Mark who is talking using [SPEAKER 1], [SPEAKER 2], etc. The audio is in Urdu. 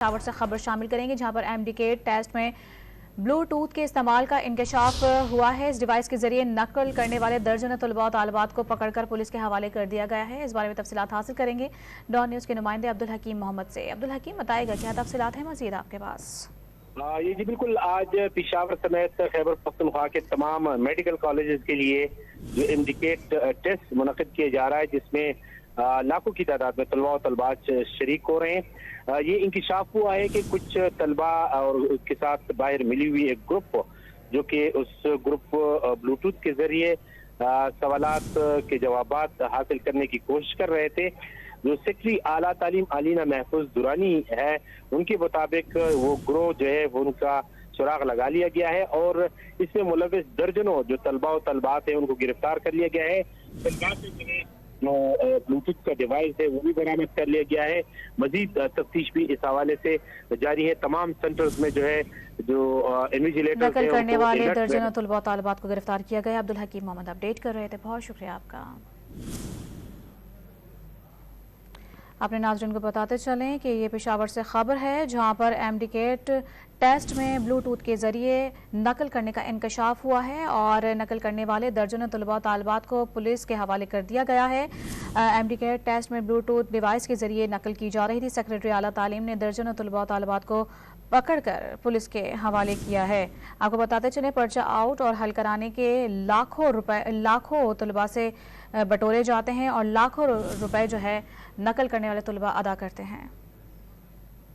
[SPEAKER 1] ٹاور سے خبر شامل کریں گے جہاں پر ایمڈیکیٹ ٹیسٹ میں بلوٹوتھ کے استعمال کا انکشاف ہوا ہے۔ اس ڈیوائس کے ذریعے نقل کرنے والے درجنوں طلباء و طالبات کو پکڑ کر پولیس کے حوالے کر دیا گیا ہے۔ اس بارے میں تفصیلات حاصل کریں گے ڈان نیوز کے نمائندے عبدالحکیم محمد سے۔ عبدالحکیم بتائے گا کیا تفصیلات ہیں مزید آپ کے پاس؟
[SPEAKER 2] یہ جی بالکل، آج پشاور سمیت خیبر پختونخوا کے تمام میڈیکل کالجز کے لیے جو ایمڈیکیٹ ٹیسٹ منعقد کیا جا رہا ہے، جس میں لاکھوں کی تعداد میں طلباء و طالبات شریک ہو رہے ہیں۔ یہ انکشاف ہوا ہے کہ کچھ طلباء اور اس کے ساتھ باہر ملی ہوئی ایک گروپ، جو کہ اس گروپ بلوٹوتھ کے ذریعے سوالات کے جوابات حاصل کرنے کی کوشش کر رہے تھے۔ جو سیکٹری اعلیٰ تعلیم علینہ محفوظ درانی ہے، ان کے مطابق وہ گروہ جو ہے وہ ان کا سراغ لگا لیا گیا ہے اور اس میں ملوث درجنوں جو طلباء و طالبات ہیں ان کو گرفتار کر لیا گیا ہے۔ بلوٹوتھ کا ڈیوائس ہے وہ بھی برآمد کر لیا گیا ہے۔ مزید تفتیش بھی اس حوالے سے جاری ہے۔ تمام سینٹرز میں جو ہے جو انویجیلیٹرز
[SPEAKER 1] نقل کرنے والے درجنوں طلباء و طالبات کو گرفتار کیا گیا۔ عبدالحکیم محمد اپڈیٹ کر رہے تھے، بہت شکریہ آپ کا۔ اپنے ناظرین کو بتاتے چلیں کہ یہ پشاور سے خبر ہے جہاں پر ایمڈیکیٹ ٹیسٹ میں بلوٹوتھ کے ذریعے نقل کرنے کا انکشاف ہوا ہے اور نقل کرنے والے درجنوں طلباء و طالبات کو پولیس کے حوالے کر دیا گیا ہے۔ ایمڈیکیٹ ٹیسٹ میں بلوٹوتھ ڈیوائس کے ذریعے نقل کی جا رہی تھی۔ سیکریٹری اعلیٰ تعلیم نے درجنوں طلباء و طالبات کو پکڑ کر پولیس کے حوالے کیا ہے۔ آپ کو بتاتے چلیں پرچہ آؤٹ اور حل کرانے کے لاکھوں طلباء سے بٹورے جاتے ہیں اور لاکھوں روپے جو ہے نقل کرنے والے طلباء ادا کرتے ہیں۔